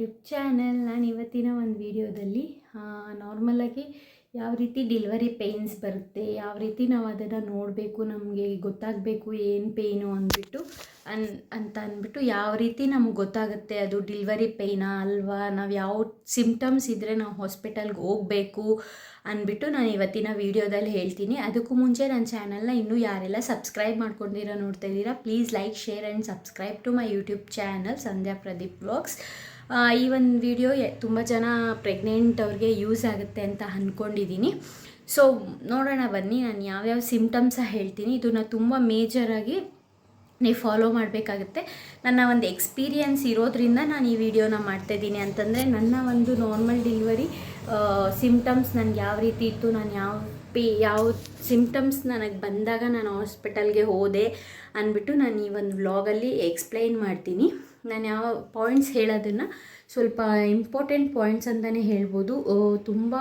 YouTube channel. ನಾನು ಇವತ್ತಿನ ಒಂದು ವಿಡಿಯೋದಲ್ಲಿ ನಾರ್ಮಲಾಗಿ ಯಾವ ರೀತಿ ಡೆಲಿವರಿ ಪೇಯ್ನ್ಸ್ ಬರುತ್ತೆ, ಯಾವ ರೀತಿ ನಾವು ಅದನ್ನು ನೋಡಬೇಕು, ನಮಗೆ ಗೊತ್ತಾಗಬೇಕು ಏನು ಪೇಯ್ನು ಅಂತ ಅಂದ್ಬಿಟ್ಟು ಯಾವ ರೀತಿ ನಮ್ಗೆ ಗೊತ್ತಾಗುತ್ತೆ ಅದು ಡೆಲಿವರಿ ಪೇಯ್ನಾ ಅಲ್ವಾ, ನಾವು ಯಾವ ಸಿಮ್ಟಮ್ಸ್ ಇದ್ದರೆ ನಾವು ಹಾಸ್ಪಿಟಲ್ಗೆ ಹೋಗಬೇಕು ಅಂದ್ಬಿಟ್ಟು ನಾನು ಇವತ್ತಿನ ವೀಡಿಯೋದಲ್ಲಿ ಹೇಳ್ತೀನಿ. ಅದಕ್ಕೂ ಮುಂಚೆ ನನ್ನ ಚಾನಲ್ನ ಇನ್ನೂ ಯಾರೆಲ್ಲ ಸಬ್ಸ್ಕ್ರೈಬ್ ಮಾಡ್ಕೊಂಡಿರೋ ನೋಡ್ತಾ ಇದ್ದೀರಾ, please like, share and subscribe to my YouTube channel Sandhya Pradeep vlogs. ಈ ಒಂದು ವಿಡಿಯೋ ತುಂಬ ಜನ ಪ್ರೆಗ್ನೆಂಟ್ ಅವ್ರಿಗೆ ಯೂಸ್ ಆಗುತ್ತೆ ಅಂತ ಅಂದ್ಕೊಂಡಿದ್ದೀನಿ. ಸೊ ನೋಡೋಣ ಬನ್ನಿ, ನಾನು ಯಾವ್ಯಾವ ಸಿಮ್ಟಮ್ಸ ಹೇಳ್ತೀನಿ, ಇದನ್ನು ತುಂಬ ಮೇಜರಾಗಿ ನೀವು ಫಾಲೋ ಮಾಡಬೇಕಾಗುತ್ತೆ. ನನ್ನ ಒಂದು ಎಕ್ಸ್ಪೀರಿಯನ್ಸ್ ಇರೋದ್ರಿಂದ ನಾನು ಈ ವಿಡಿಯೋನ ಮಾಡ್ತಾಯಿದ್ದೀನಿ. ಅಂತಂದರೆ ನನ್ನ ಒಂದು ನಾರ್ಮಲ್ ಡೆಲಿವರಿ ಸಿಮ್ಟಮ್ಸ್ ನನಗೆ ಯಾವ ರೀತಿ ಇತ್ತು, ನಾನು ಯಾವ ಸಿಮ್ಟಮ್ಸ್ ನನಗೆ ಬಂದಾಗ ನಾನು ಹಾಸ್ಪಿಟಲ್ಗೆ ಹೋದೆ ಅಂದ್ಬಿಟ್ಟು ನಾನು ಈ ಒಂದು ವ್ಲಾಗಲ್ಲಿ ಎಕ್ಸ್ಪ್ಲೈನ್ ಮಾಡ್ತೀನಿ. ನಾನು ಯಾವ ಪಾಯಿಂಟ್ಸ್ ಹೇಳೋದನ್ನು ಸ್ವಲ್ಪ ಇಂಪಾರ್ಟೆಂಟ್ ಪಾಯಿಂಟ್ಸ್ ಅಂತಲೇ ಹೇಳ್ಬೋದು. ತುಂಬ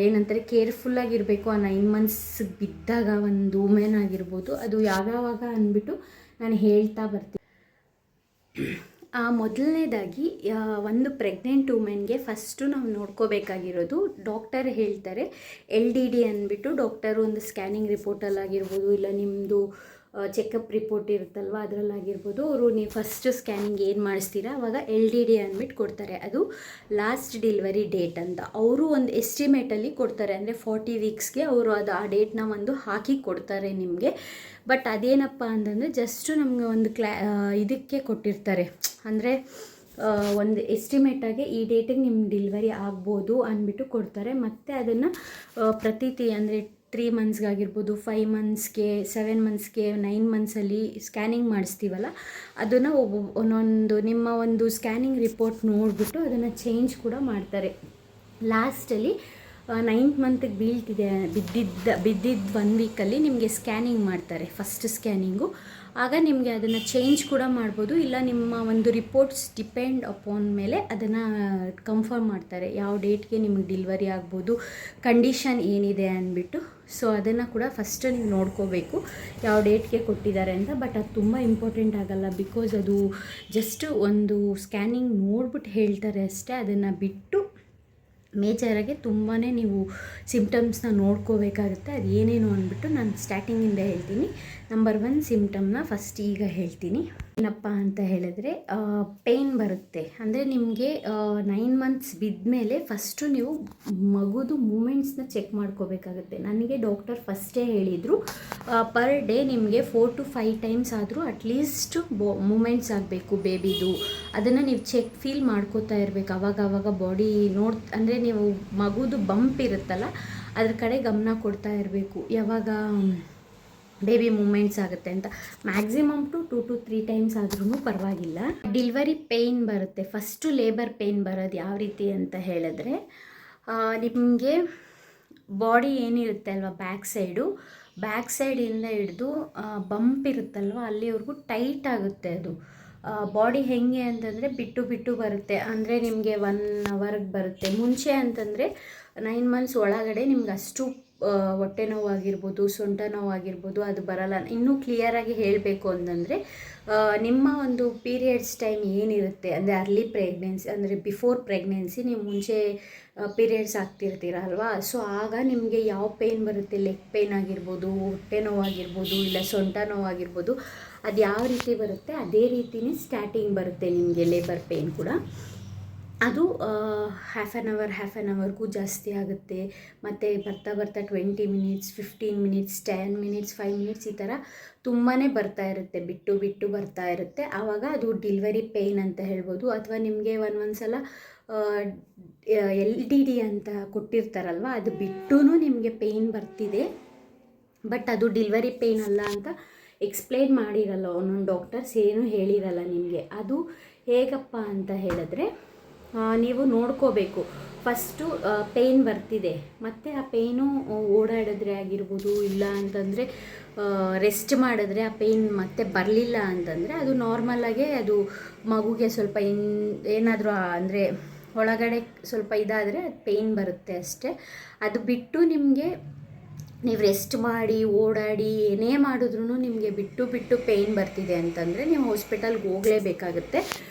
ಏನಂತಾರೆ ಕೇರ್ಫುಲ್ಲಾಗಿರಬೇಕು. ಆ 9 months ಬಿದ್ದಾಗ ಒಂದು ವುಮೆನ್ ಆಗಿರ್ಬೋದು, ಅದು ಯಾವ್ಯಾವಾಗ ಅಂದ್ಬಿಟ್ಟು ನಾನು ಹೇಳ್ತಾ ಬರ್ತೀನಿ. ಮೊದಲನೇದಾಗಿ ಒಂದು ಪ್ರೆಗ್ನೆಂಟ್ ವುಮೆನ್ಗೆ ಫಸ್ಟು ನಾವು ನೋಡ್ಕೋಬೇಕಾಗಿರೋದು, ಡಾಕ್ಟರ್ ಹೇಳ್ತಾರೆ LDD ಅಂದ್ಬಿಟ್ಟು, ಡಾಕ್ಟರು ಒಂದು ಸ್ಕ್ಯಾನಿಂಗ್ ರಿಪೋರ್ಟಲ್ಲಾಗಿರ್ಬೋದು ಇಲ್ಲ ನಿಮ್ಮದು ಚೆಕಪ್ ರಿಪೋರ್ಟ್ ಇರುತ್ತಲ್ವ ಅದರಲ್ಲಾಗಿರ್ಬೋದು, ಅವರು ನೀವು ಫಸ್ಟು ಸ್ಕ್ಯಾನಿಂಗ್ ಏನು ಮಾಡಿಸ್ತೀರಾ ಅವಾಗ LDD ಅಂದ್ಬಿಟ್ಟು ಕೊಡ್ತಾರೆ. ಅದು ಲಾಸ್ಟ್ ಡೆಲಿವರಿ ಡೇಟ್ ಅಂತ ಅವರು ಒಂದು ಎಸ್ಟಿಮೇಟಲ್ಲಿ ಕೊಡ್ತಾರೆ. ಅಂದರೆ 40 weeksಗೆ ಅವರು ಆ ಡೇಟ್ನ ಒಂದು ಹಾಕಿ ಕೊಡ್ತಾರೆ ನಿಮಗೆ. ಬಟ್ ಅದೇನಪ್ಪ ಅಂತಂದರೆ ಜಸ್ಟು ನಮಗೆ ಒಂದು ಇದಕ್ಕೆ ಕೊಟ್ಟಿರ್ತಾರೆ, ಅಂದರೆ ಒಂದು ಎಸ್ಟಿಮೇಟಾಗಿ ಈ ಡೇಟಿಗೆ ನಿಮ್ಮ ಡೆಲಿವರಿ ಆಗ್ಬೋದು ಅಂದ್ಬಿಟ್ಟು ಕೊಡ್ತಾರೆ. ಮತ್ತು ಅದನ್ನು ಅಂದರೆ 3 monthsಗಾಗಿರ್ಬೋದು, 5 monthsಗೆ, 7 monthsಗೆ, 9 monthsಲ್ಲಿ ಸ್ಕ್ಯಾನಿಂಗ್ ಮಾಡಿಸ್ತೀವಲ್ಲ, ಅದನ್ನು ಒಂದೊಂದು ನಿಮ್ಮ ಒಂದು ಸ್ಕ್ಯಾನಿಂಗ್ ರಿಪೋರ್ಟ್ ನೋಡಿಬಿಟ್ಟು ಅದನ್ನು ಚೇಂಜ್ ಕೂಡ ಮಾಡ್ತಾರೆ. ಲಾಸ್ಟಲ್ಲಿ 9th monthಗೆ ಬಿದ್ದಿದ್ದು 1 weekಲ್ಲಿ ನಿಮಗೆ ಸ್ಕ್ಯಾನಿಂಗ್ ಮಾಡ್ತಾರೆ, ಫಸ್ಟ್ ಸ್ಕ್ಯಾನಿಂಗು. ಆಗ ನಿಮಗೆ ಅದನ್ನು ಚೇಂಜ್ ಕೂಡ ಮಾಡ್ಬೋದು, ಇಲ್ಲ ನಿಮ್ಮ ಒಂದು ರಿಪೋರ್ಟ್ಸ್ ಡಿಪೆಂಡ್ ಅಪಾನ್ ಮೇಲೆ ಅದನ್ನು ಕನ್ಫರ್ಮ್ ಮಾಡ್ತಾರೆ ಯಾವ ಡೇಟ್ಗೆ ನಿಮಗೆ ಡೆಲಿವರಿ ಆಗ್ಬೋದು, ಕಂಡೀಷನ್ ಏನಿದೆ ಅಂದ್ಬಿಟ್ಟು. ಸೊ ಅದನ್ನು ಕೂಡ ಫಸ್ಟ್ ನೀವು ನೋಡ್ಕೋಬೇಕು ಯಾವ ಡೇಟ್ಗೆ ಕೊಟ್ಟಿದ್ದಾರೆ ಅಂತ. ಬಟ್ ಅದು ತುಂಬ ಇಂಪಾರ್ಟೆಂಟ್ ಆಗಲ್ಲ, ಬಿಕಾಸ್ ಅದು ಜಸ್ಟ್ ಒಂದು ಸ್ಕ್ಯಾನಿಂಗ್ ನೋಡ್ಬಿಟ್ಟು ಹೇಳ್ತಾರೆ ಅಷ್ಟೇ. ಅದನ್ನು ಬಿಟ್ಟು ಮೇಜರಾಗಿ ತುಂಬಾ ನೀವು ಸಿಮ್ಟಮ್ಸ್ನ ನೋಡ್ಕೋಬೇಕಾಗುತ್ತೆ. ಅದು ಏನೇನು ಅಂದ್ಬಿಟ್ಟು ನಾನು ಸ್ಟಾರ್ಟಿಂಗಿಂದ ಹೇಳ್ತೀನಿ. ನಂಬರ್ 1 ಸಿಮ್ಟಮ್ನ ಫಸ್ಟ್ ಈಗ ಹೇಳ್ತೀನಿ. ಏನಪ್ಪ ಅಂತ ಹೇಳಿದ್ರೆ ಪೇಯ್ನ್ ಬರುತ್ತೆ. ಅಂದರೆ ನಿಮಗೆ 9 months ಬಿದ್ದ ಮೇಲೆ ಫಸ್ಟು ನೀವು ಮಗುದು ಮೂಮೆಂಟ್ಸ್ನ ಚೆಕ್ ಮಾಡ್ಕೋಬೇಕಾಗುತ್ತೆ. ನನಗೆ ಡಾಕ್ಟರ್ ಫಸ್ಟೇ ಹೇಳಿದರು ಪರ್ ಡೇ ನಿಮಗೆ 4 to 5 times ಆದರೂ ಅಟ್ಲೀಸ್ಟ್ ಮೂಮೆಂಟ್ಸ್ ಆಗಬೇಕು ಬೇಬಿದು. ಅದನ್ನು ನೀವು ಫೀಲ್ ಮಾಡ್ಕೋತಾ ಇರಬೇಕು ಆವಾಗ ಬಾಡಿ ಅಂದರೆ ನೀವು ಮಗುದು ಬಂಪ್ ಇರುತ್ತಲ್ಲ ಅದ್ರ ಕಡೆ ಗಮನ ಕೊಡ್ತಾ ಇರಬೇಕು ಯಾವಾಗ ಬೇಬಿ ಮೂಮೆಂಟ್ಸ್ ಆಗುತ್ತೆ ಅಂತ. ಮ್ಯಾಕ್ಸಿಮಮ್ 2 to 3 times ಆದ್ರೂ ಪರವಾಗಿಲ್ಲ. ಡೆಲಿವರಿ ಪೇಯ್ನ್ ಬರುತ್ತೆ. ಫಸ್ಟು ಲೇಬರ್ ಪೇಯ್ನ್ ಬರೋದು ಯಾವ ರೀತಿ ಅಂತ ಹೇಳಿದ್ರೆ, ನಿಮಗೆ ಬಾಡಿ ಏನಿರುತ್ತೆ ಅಲ್ವ ಬ್ಯಾಕ್ ಸೈಡಿಂದ ಹಿಡಿದು ಬಂಪ್ ಇರುತ್ತಲ್ವ ಅಲ್ಲಿವರೆಗೂ ಟೈಟ್ ಆಗುತ್ತೆ. ಅದು ಬಾಡಿ ಹೆಂಗೆ ಅಂತಂದರೆ ಬಿಟ್ಟು ಬರುತ್ತೆ. ಅಂದರೆ ನಿಮಗೆ 1 hourಗೆ ಬರುತ್ತೆ. ಮುಂಚೆ ಅಂತಂದರೆ 9 months ಒಳಗಡೆ ನಿಮ್ಗೆ ಅಷ್ಟು ಹೊಟ್ಟೆ ನೋವಾಗಿರ್ಬೋದು, ಸೊಂಟ ನೋವಾಗಿರ್ಬೋದು ಅದು ಬರಲ್ಲ. ಇನ್ನೂ ಕ್ಲಿಯರಾಗಿ ಹೇಳಬೇಕು ಅಂತಂದರೆ ನಿಮ್ಮ ಒಂದು ಪೀರಿಯಡ್ಸ್ ಟೈಮ್ ಏನಿರುತ್ತೆ, ಅಂದರೆ ಅರ್ಲಿ ಪ್ರೆಗ್ನೆನ್ಸಿ, ಅಂದರೆ ಬಿಫೋರ್ ಪ್ರೆಗ್ನೆನ್ಸಿ ನೀವು ಮುಂಚೆ ಪೀರಿಯಡ್ಸ್ ಆಗ್ತಿರ್ತೀರ ಅಲ್ವಾ. ಸೊ ಆಗ ನಿಮಗೆ ಯಾವ ಪೇಯ್ನ್ ಬರುತ್ತೆ, ಲೆಗ್ ಪೇಯ್ನ್ ಆಗಿರ್ಬೋದು, ಹೊಟ್ಟೆ ನೋವಾಗಿರ್ಬೋದು, ಇಲ್ಲ ಸೊಂಟ ನೋವಾಗಿರ್ಬೋದು, ಅದು ಯಾವ ರೀತಿ ಬರುತ್ತೆ ಅದೇ ರೀತಿಯೇ ಸ್ಟಾರ್ಟಿಂಗ್ ಬರುತ್ತೆ ನಿಮಗೆ ಲೇಬರ್ ಪೇಯ್ನ್ ಕೂಡ. ಅದು half an hourಗೂ ಜಾಸ್ತಿ ಆಗುತ್ತೆ. ಮತ್ತು ಬರ್ತಾ 20 minutes, 15 minutes, 10 minutes, 5 minutes ಈ ಥರ ತುಂಬಾ ಬರ್ತಾ ಇರುತ್ತೆ, ಬಿಟ್ಟು ಬರ್ತಾ ಇರುತ್ತೆ. ಆವಾಗ ಅದು ಡೆಲಿವರಿ ಪೇಯ್ನ್ ಅಂತ ಹೇಳ್ಬೋದು. ಅಥವಾ ನಿಮಗೆ ಒಂದ್ಸಲ LDD ಅಂತ ಕೊಟ್ಟಿರ್ತಾರಲ್ವ, ಅದು ಬಿಟ್ಟೂ ನಿಮಗೆ ಪೇಯ್ನ್ ಬರ್ತಿದೆ, ಬಟ್ ಅದು ಡೆಲಿವರಿ ಪೇಯ್ನ್ ಅಲ್ಲ ಅಂತ ಎಕ್ಸ್ಪ್ಲೇನ್ ಮಾಡಿರಲ್ಲ ಒಂದೊಂದು ಡಾಕ್ಟರ್ಸ್, ಏನೂ ಹೇಳಿರಲ್ಲ ನಿಮಗೆ. ಅದು ಹೇಗಪ್ಪ ಅಂತ ಹೇಳಿದ್ರೆ, ನೀವು ನೋಡ್ಕೋಬೇಕು ಫಸ್ಟು ಪೇಯ್ನ್ ಬರ್ತಿದೆ, ಮತ್ತು ಆ ಪೇಯ್ನು ಓಡಾಡಿದ್ರೆ ಆಗಿರ್ಬೋದು, ಇಲ್ಲ ಅಂತಂದರೆ ರೆಸ್ಟ್ ಮಾಡಿದ್ರೆ ಆ ಪೇಯ್ನ್ ಮತ್ತೆ ಬರಲಿಲ್ಲ ಅಂತಂದರೆ ಅದು ನಾರ್ಮಲಾಗೆ ಅದು ಮಗುಗೆ ಸ್ವಲ್ಪ ಏನಾದರೂ ಅಂದರೆ ಒಳಗಡೆ ಸ್ವಲ್ಪ ಇದಾದರೆ ಅದು ಪೇಯ್ನ್ ಬರುತ್ತೆ ಅಷ್ಟೇ. ಅದು ಬಿಟ್ಟು ನಿಮಗೆ ನೀವು ರೆಸ್ಟ್ ಮಾಡಿ ಓಡಾಡಿ ಏನೇ ಮಾಡಿದ್ರೂ ನಿಮಗೆ ಬಿಟ್ಟು ಪೇಯ್ನ್ ಬರ್ತಿದೆ ಅಂತಂದರೆ ನೀವು ಹಾಸ್ಪಿಟಲ್ಗೆ ಹೋಗಲೇಬೇಕಾಗುತ್ತೆ.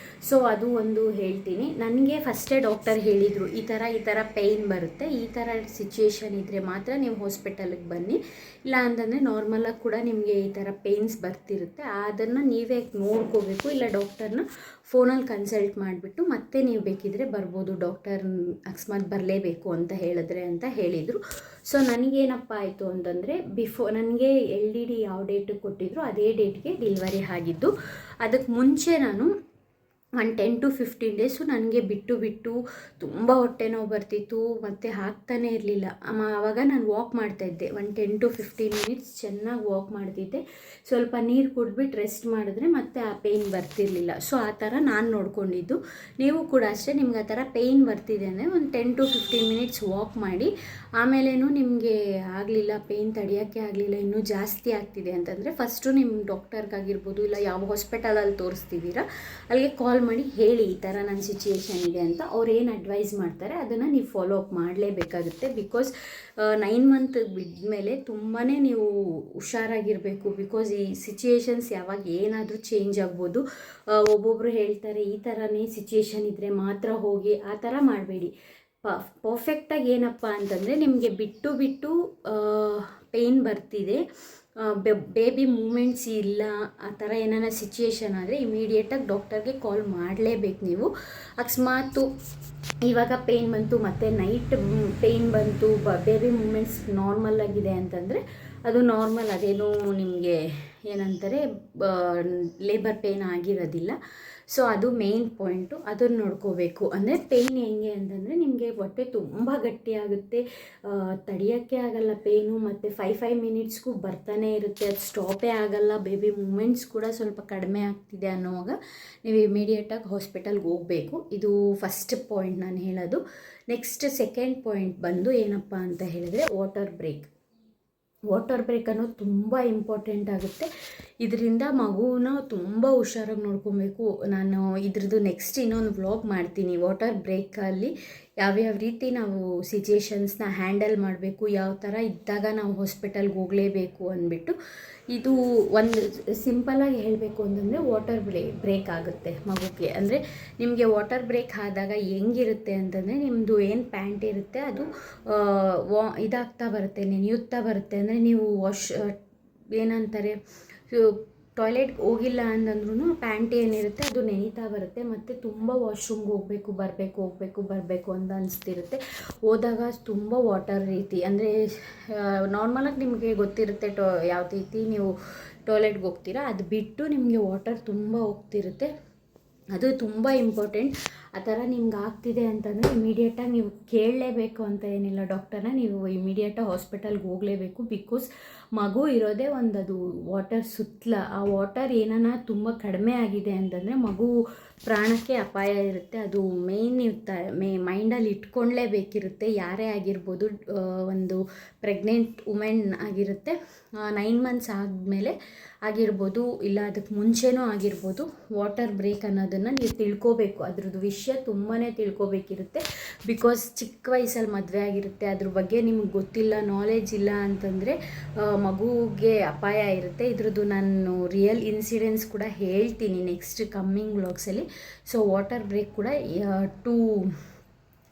ಸೊ ಅದು ಒಂದು ಹೇಳ್ತೀನಿ. ನನಗೆ ಫಸ್ಟೇ ಡಾಕ್ಟರ್ ಹೇಳಿದರು, ಈ ಥರ ಪೇಯ್ನ್ ಬರುತ್ತೆ, ಈ ಥರ ಸಿಚುಯೇಷನ್ ಇದ್ದರೆ ಮಾತ್ರ ನೀವು ಹಾಸ್ಪಿಟಲಿಗೆ ಬನ್ನಿ, ಇಲ್ಲ ಅಂತಂದರೆ ನಾರ್ಮಲಾಗಿ ಕೂಡ ನಿಮಗೆ ಈ ಥರ ಪೇಯ್ನ್ಸ್ ಬರ್ತಿರುತ್ತೆ, ಅದನ್ನು ನೀವೇ ನೋಡ್ಕೋಬೇಕು, ಇಲ್ಲ ಡಾಕ್ಟರ್ನ ಫೋನಲ್ಲಿ ಕನ್ಸಲ್ಟ್ ಮಾಡಿಬಿಟ್ಟು ಮತ್ತೆ ನೀವು ಬೇಕಿದ್ರೆ ಬರ್ಬೋದು, ಡಾಕ್ಟರ್ ಅಕಸ್ಮಾತ್ ಬರಲೇಬೇಕು ಅಂತ ಹೇಳಿದ್ರೆ ಅಂತ ಹೇಳಿದರು. ಸೊ ನನಗೇನಪ್ಪ ಆಯಿತು ಅಂತಂದರೆ ನನಗೆ LDD ಯಾವ ಡೇಟಿಗೆ ಕೊಟ್ಟಿದ್ರು ಅದೇ ಡೇಟ್ಗೆ ಡೆಲಿವರಿ ಆಗಿದ್ದು. ಅದಕ್ಕೆ ಮುಂಚೆ ನಾನು ಒಂದು 10 to 15 ಡೇಸು ನನಗೆ ಬಿಟ್ಟು ತುಂಬ ಹೊಟ್ಟೆ ನೋವು ಬರ್ತಿತ್ತು, ಮತ್ತು ಆಗ್ತಾನೇ ಇರಲಿಲ್ಲ. ಆವಾಗ ನಾನು ವಾಕ್ ಮಾಡ್ತಾಯಿದ್ದೆ, ಒಂದು 10 to 15 ಮಿನಿಟ್ಸ್ ಚೆನ್ನಾಗಿ ವಾಕ್ ಮಾಡ್ತಿದ್ದೆ, ಸ್ವಲ್ಪ ನೀರು ಕುಡಿದ್ಬಿಟ್ಟು ರೆಸ್ಟ್ ಮಾಡಿದ್ರೆ ಮತ್ತೆ ಆ ಪೇಯ್ನ್ ಬರ್ತಿರಲಿಲ್ಲ. ಸೊ ಆ ಥರ ನಾನು ನೋಡ್ಕೊಂಡಿದ್ದು. ನೀವು ಕೂಡ ಅಷ್ಟೇ, ನಿಮ್ಗೆ ಆ ಥರ ಪೇಯ್ನ್ ಬರ್ತಿದೆ ಅಂದರೆ ಒಂದು 10 to 15 ಮಿನಿಟ್ಸ್ ವಾಕ್ ಮಾಡಿ, ಆಮೇಲೇನು ನಿಮಗೆ ಆಗಲಿಲ್ಲ, ಪೇಯ್ನ್ ತಡೆಯೋಕ್ಕೆ ಆಗಲಿಲ್ಲ, ಇನ್ನೂ ಜಾಸ್ತಿ ಆಗ್ತಿದೆ ಅಂತಂದರೆ ಫಸ್ಟು ನಿಮ್ಮ ಡಾಕ್ಟರ್ಗಾಗಿರ್ಬೋದು, ಇಲ್ಲ ಯಾವ ಹಾಸ್ಪಿಟಲಲ್ಲಿ ತೋರಿಸ್ತಿದ್ದೀರಾ ಅಲ್ಲಿಗೆ ಕಾಲ್ ಮಾಡಿ ಹೇಳಿ, ಈ ಥರ ನನ್ನ ಸಿಚುಯೇಷನ್ ಇದೆ ಅಂತ. ಅವ್ರು ಏನು ಅಡ್ವೈಸ್ ಮಾಡ್ತಾರೆ ಅದನ್ನು ನೀವು ಫಾಲೋ ಅಪ್ ಮಾಡಲೇಬೇಕಾಗುತ್ತೆ. ಬಿಕಾಸ್ 9 ಮಂತ್ ಬಿದ್ಮೇಲೆ ತುಂಬಾ ನೀವು ಹುಷಾರಾಗಿರಬೇಕು. ಬಿಕಾಸ್ ಈ ಸಿಚುಯೇಷನ್ಸ್ ಯಾವಾಗ ಏನಾದರೂ ಚೇಂಜ್ ಆಗ್ಬೋದು. ಒಬ್ಬೊಬ್ಬರು ಹೇಳ್ತಾರೆ ಈ ಥರನೇ ಸಿಚುಯೇಷನ್ ಇದ್ದರೆ ಮಾತ್ರ ಹೋಗಿ, ಆ ಥರ ಮಾಡಬೇಡಿ. ಪರ್ಫೆಕ್ಟಾಗಿ ಏನಪ್ಪ ಅಂತಂದರೆ ನಿಮಗೆ ಬಿಟ್ಟು ಪೇಯ್ನ್ ಬರ್ತಿದೆ, ಬೇಬಿ ಮೂಮೆಂಟ್ಸ್ ಇಲ್ಲ, ಆ ಥರ ಏನಾರ ಸಿಚುಯೇಷನ್ ಆದರೆ ಇಮಿಡಿಯೇಟಾಗಿ ಡಾಕ್ಟರ್ಗೆ ಕಾಲ್ ಮಾಡಲೇಬೇಕು ನೀವು. ಅಕಸ್ಮಾತು ಇವಾಗ ಪೇಯ್ನ್ ಬಂತು ಮತ್ತು ನೈಟ್ ಪೇಯ್ನ್ ಬಂತು, ಬೇಬಿ ಮೂಮೆಂಟ್ಸ್ ನಾರ್ಮಲ್ ಆಗಿದೆ ಅಂತಂದರೆ ಅದು ನಾರ್ಮಲ್, ಅದೇನೋ ನಿಮಗೆ ಏನಂತಾರೆ ಲೇಬರ್ ಪೇಯ್ನ್ ಆಗಿರೋದಿಲ್ಲ. ಸೊ ಅದು ಮೇನ್ ಪಾಯಿಂಟು, ಅದನ್ನು ನೋಡ್ಕೋಬೇಕು. ಅಂದರೆ ಪೇಯ್ನ್ ಹೆಂಗೆ ಅಂತಂದರೆ ನಿಮಗೆ ಹೊಟ್ಟೆ ತುಂಬ ಗಟ್ಟಿಯಾಗುತ್ತೆ, ತಡೆಯೋಕ್ಕೆ ಆಗಲ್ಲ ಪೇಯ್ನು, ಮತ್ತು 5 ಮಿನಿಟ್ಸ್ಗೂ ಬರ್ತಾನೆ ಇರುತ್ತೆ, ಅದು ಸ್ಟಾಪೇ ಆಗಲ್ಲ. ಬೇಬಿ ಮೂಮೆಂಟ್ಸ್ ಕೂಡ ಸ್ವಲ್ಪ ಕಡಿಮೆ ಆಗ್ತಿದೆ ಅನ್ನೋವಾಗ ನೀವು ಇಮಿಡಿಯೇಟಾಗಿ ಹಾಸ್ಪಿಟಲ್ಗೆ ಹೋಗಬೇಕು. ಇದು ಫಸ್ಟ್ ಪಾಯಿಂಟ್ ನಾನು ಹೇಳೋದು. ನೆಕ್ಸ್ಟ್ ಸೆಕೆಂಡ್ ಪಾಯಿಂಟ್ ಬಂದು ಏನಪ್ಪ ಅಂತ ಹೇಳಿದರೆ ವಾಟರ್ ಬ್ರೇಕ್ ಅನ್ನೋದು ತುಂಬ ಇಂಪಾರ್ಟೆಂಟ್ ಆಗುತ್ತೆ. ಇದರಿಂದ ಮಗುನ ತುಂಬ ಹುಷಾರಾಗಿ ನೋಡ್ಕೊಬೇಕು. ನಾನು ಇದ್ರದ್ದು ನೆಕ್ಸ್ಟ್ ಇನ್ನೊಂದು ವ್ಲಾಗ್ ಮಾಡ್ತೀನಿ, ವಾಟರ್ ಬ್ರೇಕಲ್ಲಿ ಯಾವ್ಯಾವ ರೀತಿ ನಾವು ಸಿಚುಯೇಷನ್ಸ್ನ ಹ್ಯಾಂಡಲ್ ಮಾಡಬೇಕು, ಯಾವ ಥರ ಇದ್ದಾಗ ನಾವು ಹಾಸ್ಪಿಟಲ್ಗೆ ಹೋಗಲೇಬೇಕು ಅಂದ್ಬಿಟ್ಟು. ಇದು ಒಂದು ಸಿಂಪಲಾಗಿ ಹೇಳಬೇಕು ಅಂತಂದರೆ ವಾಟರ್ ಬ್ರೇಕ್ ಆಗುತ್ತೆ ಮಗುಗೆ. ಅಂದರೆ ನಿಮಗೆ ವಾಟರ್ ಬ್ರೇಕ್ ಆದಾಗ ಹೆಂಗಿರುತ್ತೆ ಅಂತಂದರೆ ನಿಮ್ಮದು ಏನು ಪ್ಯಾಂಟ್ ಇರುತ್ತೆ ಅದು ಇದಾಗ್ತಾ ಬರುತ್ತೆ, ನೆನೆಯುತ್ತಾ ಬರುತ್ತೆ. ಅಂದರೆ ನೀವು ಏನಂತಾರೆ ಟಾಯ್ಲೆಟ್ಗೆ ಹೋಗಿಲ್ಲ ಅಂತಂದ್ರೂ ಪ್ಯಾಂಟ್ ಏನಿರುತ್ತೆ ಅದು ನೆನೀತಾ ಬರುತ್ತೆ, ಮತ್ತು ತುಂಬ ವಾಶ್ರೂಮ್ಗೆ ಹೋಗಬೇಕು ಅಂತ ಅನಿಸ್ತಿರುತ್ತೆ. ಹೋದಾಗ ತುಂಬ ವಾಟರ್ ರೀತಿ, ಅಂದರೆ ನಾರ್ಮಲಾಗಿ ನಿಮಗೆ ಗೊತ್ತಿರುತ್ತೆ ಯಾವ ರೀತಿ ನೀವು ಟಾಯ್ಲೆಟ್ಗೆ ಹೋಗ್ತೀರಾ, ಅದು ಬಿಟ್ಟು ನಿಮಗೆ ವಾಟರ್ ತುಂಬ ಹೋಗ್ತಿರುತ್ತೆ. ಅದು ತುಂಬ ಇಂಪಾರ್ಟೆಂಟ್. ಆ ಥರ ನಿಮ್ಗೆ ಆಗ್ತಿದೆ ಅಂತಂದರೆ ಇಮಿಡಿಯೇಟಾಗಿ ನೀವು ಕೇಳಲೇಬೇಕು ಅಂತ ಏನಿಲ್ಲ ಡಾಕ್ಟರ್ನ, ನೀವು ಇಮಿಡಿಯೇಟಾಗಿ ಹಾಸ್ಪಿಟಲ್ಗೆ ಹೋಗಲೇಬೇಕು. ಬಿಕಾಸ್ ಮಗು ಇರೋದೇ ಅದು ವಾಟರ್ ಸುತ್ತಲ, ಆ ವಾಟರ್ ಏನಾನ ತುಂಬ ಕಡಿಮೆ ಆಗಿದೆ ಅಂತಂದರೆ ಮಗು ಪ್ರಾಣಕ್ಕೆ ಅಪಾಯ ಇರುತ್ತೆ. ಅದು ಮೇಯ್ನ್ ಮೈಂಡಲ್ಲಿ ಇಟ್ಕೊಳ್ಳೇಬೇಕಿರುತ್ತೆ. ಯಾರೇ ಆಗಿರ್ಬೋದು, ಒಂದು ಪ್ರೆಗ್ನೆಂಟ್ ವುಮೆನ್ ಆಗಿರುತ್ತೆ, 9 ಮಂತ್ಸ್ ಆದಮೇಲೆ ಆಗಿರ್ಬೋದು, ಇಲ್ಲ ಅದಕ್ಕೆ ಮುಂಚೆನೂ ಆಗಿರ್ಬೋದು, ವಾಟರ್ ಬ್ರೇಕ್ ಅನ್ನೋದನ್ನು ನೀವು ತಿಳ್ಕೋಬೇಕು. ಅದ್ರದ್ದು ವಿಷಯ ತುಂಬಾ ತಿಳ್ಕೊಬೇಕಿರುತ್ತೆ. ಬಿಕಾಸ್ ಚಿಕ್ಕ ವಯಸ್ಸಲ್ಲಿ ಮದುವೆ ಆಗಿರುತ್ತೆ, ಅದ್ರ ಬಗ್ಗೆ ನಿಮ್ಗೆ ಗೊತ್ತಿಲ್ಲ, ನಾಲೆಜ್ ಇಲ್ಲ ಅಂತಂದರೆ ಮಗುಗೆ ಅಪಾಯ ಇರುತ್ತೆ. ಇದ್ರದ್ದು ನಾನು ರಿಯಲ್ ಇನ್ಸಿಡೆನ್ಸ್ ಕೂಡ ಹೇಳ್ತೀನಿ ನೆಕ್ಸ್ಟ್ ಕಮ್ಮಿಂಗ್ ವ್ಲಾಗ್ಸಲ್ಲಿ. ಸೊ ವಾಟರ್ ಬ್ರೇಕ್ ಕೂಡ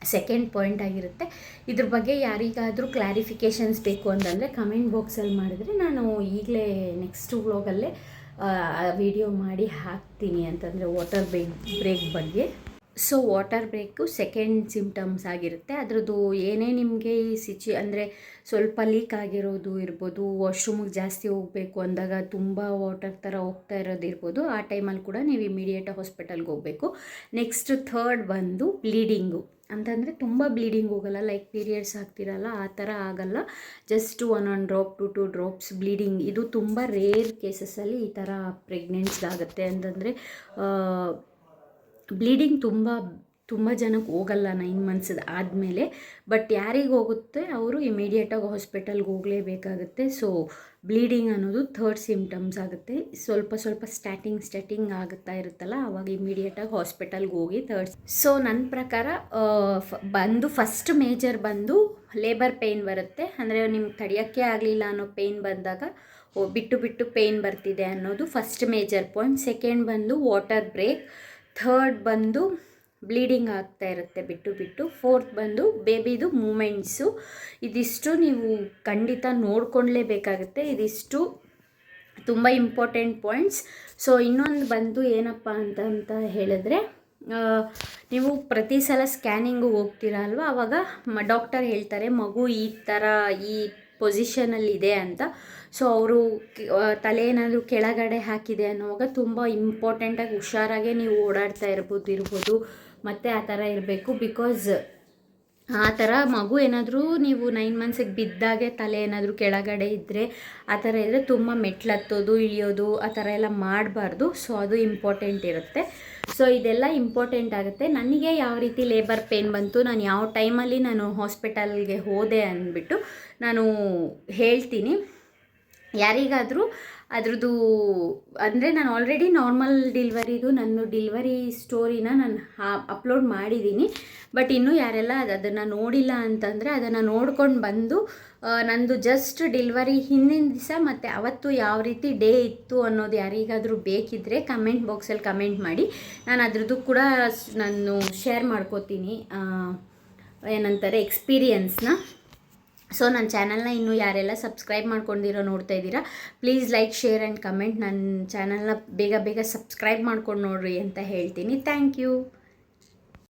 ಸೆಕೆಂಡ್ ಪಾಯಿಂಟ್ ಆಗಿರುತ್ತೆ. ಇದ್ರ ಬಗ್ಗೆ ಯಾರಿಗಾದರೂ ಕ್ಲಾರಿಫಿಕೇಷನ್ಸ್ ಬೇಕು ಅಂತಂದರೆ ಕಮೆಂಟ್ ಬಾಕ್ಸಲ್ಲಿ ಮಾಡಿದ್ರೆ ನಾನು ಈಗಲೇ ನೆಕ್ಸ್ಟ್ ವ್ಲಾಗಲ್ಲೇ ವಿಡಿಯೋ ಮಾಡಿ ಹಾಕ್ತೀನಿ ಅಂತಂದರೆ ವಾಟರ್ ಬ್ರೇಕ್ ಬಗ್ಗೆ. So water break second symptoms ಆಗಿರುತ್ತೆ. ಅದರದ್ದು ಏನೇ ನಿಮಗೆ ಅಂದರೆ ಸ್ವಲ್ಪ ಲೀಕ್ ಆಗಿರೋದು ಇರ್ಬೋದು, ವಾಶ್ರೂಮಿಗೆ ಜಾಸ್ತಿ ಹೋಗಬೇಕು ಅಂದಾಗ ತುಂಬ ವಾಟರ್ ಥರ ಹೋಗ್ತಾ ಇರೋದು ಇರ್ಬೋದು, ಆ ಟೈಮಲ್ಲಿ ಕೂಡ ನೀವು ಇಮಿಡಿಯೇಟಾಗಿ ಹಾಸ್ಪಿಟಲ್ಗೆ ಹೋಗಬೇಕು. ನೆಕ್ಸ್ಟ್ ಥರ್ಡ್ ಬಂದು ಬ್ಲೀಡಿಂಗು ಅಂತಂದರೆ ತುಂಬ ಬ್ಲೀಡಿಂಗ್ ಹೋಗಲ್ಲ, ಲೈಕ್ ಪೀರಿಯಡ್ಸ್ ಆಗ್ತಿರಲ್ಲ ಆ ಥರ ಆಗಲ್ಲ, ಜಸ್ಟ್ 1 ಡ್ರಾಪ್ 2 ಡ್ರಾಪ್ಸ್ ಬ್ಲೀಡಿಂಗ್. ಇದು ತುಂಬ ರೇರ್ ಕೇಸಸಲ್ಲಿ ಈ ಥರ ಪ್ರೆಗ್ನೆಂಟ್ಸ್ಗಾಗುತ್ತೆ. ಅಂತಂದರೆ ಬ್ಲೀಡಿಂಗ್ ತುಂಬ ಜನಕ್ಕೆ ಹೋಗಲ್ಲ 9 ಮಂತ್ಸ್ ಆದಮೇಲೆ, ಬಟ್ ಯಾರಿಗೆ ಹೋಗುತ್ತೆ ಅವರು ಇಮಿಡಿಯೇಟಾಗಿ ಹಾಸ್ಪಿಟಲ್ಗೆ ಹೋಗಲೇಬೇಕಾಗುತ್ತೆ. ಸೊ ಬ್ಲೀಡಿಂಗ್ ಅನ್ನೋದು ಥರ್ಡ್ ಸಿಂಪ್ಟಮ್ಸ್ ಆಗುತ್ತೆ. ಸ್ವಲ್ಪ ಸ್ಟಾರ್ಟಿಂಗ್ ಆಗುತ್ತಾ ಇರುತ್ತಲ್ಲ, ಆವಾಗ ಇಮಿಡಿಯೇಟಾಗಿ ಹಾಸ್ಪಿಟಲ್ಗೆ ಹೋಗಿ ಸೊ ನನ್ನ ಪ್ರಕಾರ ಫಸ್ಟ್ ಮೇಜರ್ ಬಂದು ಲೇಬರ್ ಪೇಯ್ನ್ ಬರುತ್ತೆ. ಅಂದರೆ ನಿಮ್ಗೆ ತಡೆಯೋಕ್ಕೆ ಆಗಲಿಲ್ಲ ಅನ್ನೋ ಪೇಯ್ನ್ ಬಂದಾಗ ಬಿಟ್ಟು ಪೇಯ್ನ್ ಬರ್ತಿದೆ ಅನ್ನೋದು ಫಸ್ಟ್ ಮೇಜರ್ ಪಾಯಿಂಟ್. ಸೆಕೆಂಡ್ ಬಂದು ವಾಟರ್ ಬ್ರೇಕ್. ಥರ್ಡ್ ಬಂದು ಬ್ಲೀಡಿಂಗ್ ಆಗ್ತಾ ಇರುತ್ತೆ ಬಿಟ್ಟು ಬಿಟ್ಟು. ಫೋರ್ತ್ ಬಂದು ಬೇಬಿದು ಮೂಮೆಂಟ್ಸು. ಇದಿಷ್ಟು ನೀವು ಖಂಡಿತ ನೋಡ್ಕೊಳ್ಳೇಬೇಕಾಗುತ್ತೆ. ಇದಿಷ್ಟು ತುಂಬ ಇಂಪಾರ್ಟೆಂಟ್ ಪಾಯಿಂಟ್ಸ್. ಸೊ ಇನ್ನೊಂದು ಬಂದು ಏನಪ್ಪ ಅಂತ ಹೇಳಿದ್ರೆ, ನೀವು ಪ್ರತಿ ಸಲ ಸ್ಕ್ಯಾನಿಂಗು ಹೋಗ್ತೀರಾ ಅಲ್ವಾ, ಆವಾಗ ಡಾಕ್ಟರ್ ಹೇಳ್ತಾರೆ ಮಗು ಈ ಥರ ಈ ಪೊಸಿಷನಲ್ಲಿದೆ ಅಂತ. ಸೊ ಅವರು ತಲೆ ಏನಾದರೂ ಕೆಳಗಡೆ ಹಾಕಿದೆ ಅನ್ನೋವಾಗ ತುಂಬ ಇಂಪಾರ್ಟೆಂಟಾಗಿ ಹುಷಾರಾಗೆ ನೀವು ಓಡಾಡ್ತಾ ಇರ್ಬೋದು ಮತ್ತು ಆ ಥರ ಇರಬೇಕು. ಬಿಕಾಸ್ ಆ ಥರ ಮಗು ಏನಾದರೂ ನೀವು 9 ಮಂತ್ಸಿಗೆ ಬಿದ್ದಾಗೆ ತಲೆ ಏನಾದರೂ ಕೆಳಗಡೆ ಇದ್ದರೆ, ಆ ಥರ ಇದ್ದರೆ ತುಂಬ ಮೆಟ್ಲತ್ತೋದು ಇಳಿಯೋದು ಆ ಥರ ಎಲ್ಲ ಮಾಡಬಾರ್ದು. ಸೊ ಅದು ಇಂಪಾರ್ಟೆಂಟ್ ಇರುತ್ತೆ. ಸೊ ಇದೆಲ್ಲ ಇಂಪಾರ್ಟೆಂಟ್ ಆಗುತ್ತೆ. ನನಗೆ ಯಾವ ರೀತಿ ಲೇಬರ್ ಪೇನ್ ಬಂತು, ನಾನು ಯಾವ ಟೈಮಲ್ಲಿ ನಾನು ಹಾಸ್ಪಿಟಲ್ಗೆ ಹೋದೆ ಅಂದ್ಬಿಟ್ಟು ನಾನು ಹೇಳ್ತೀನಿ. ಯಾರಿಗಾದರೂ ಅದ್ರದ್ದು ಅಂದರೆ ನಾನು ಆಲ್ರೆಡಿ ನಾರ್ಮಲ್ ಡಿಲ್ವರಿದು ನನ್ನ ಡಿಲ್ವರಿ ಸ್ಟೋರಿನ ನಾನು ಅಪ್ಲೋಡ್ ಮಾಡಿದ್ದೀನಿ. ಬಟ್ ಇನ್ನೂ ಯಾರೆಲ್ಲ ಅದನ್ನು ನೋಡಿಲ್ಲ ಅಂತಂದರೆ ಅದನ್ನು ನೋಡ್ಕೊಂಡು ಬಂದು ನಂದು ಜಸ್ಟ್ ಡಿಲ್ವರಿ ಹಿಂದಿನ ದಿವಸ ಮತ್ತು ಅವತ್ತು ಯಾವ ರೀತಿ ಡೇ ಇತ್ತು ಅನ್ನೋದು ಯಾರಿಗಾದರೂ ಬೇಕಿದ್ದರೆ ಕಮೆಂಟ್ ಬಾಕ್ಸಲ್ಲಿ ಕಮೆಂಟ್ ಮಾಡಿ. ನಾನು ಅದ್ರದ್ದು ಕೂಡ ನಾನು ಶೇರ್ ಮಾಡ್ಕೋತೀನಿ ಏನಂತಾರೆ ಎಕ್ಸ್ಪೀರಿಯನ್ಸ್ನ. ಸೊ ನನ್ನ ಚಾನಲ್ನ ಇನ್ನೂ ಯಾರೆಲ್ಲ ಸಬ್ಸ್ಕ್ರೈಬ್ ಮಾಡ್ಕೊಂಡಿರೋ ನೋಡ್ತಾ ಇದ್ದೀರಾ, please like share and comment. ನನ್ನ ಚಾನಲ್ನ ಬೇಗ ಬೇಗ ಸಬ್ಸ್ಕ್ರೈಬ್ ಮಾಡ್ಕೊಂಡು ನೋಡ್ರಿ ಅಂತ ಹೇಳ್ತೀನಿ. Thank you.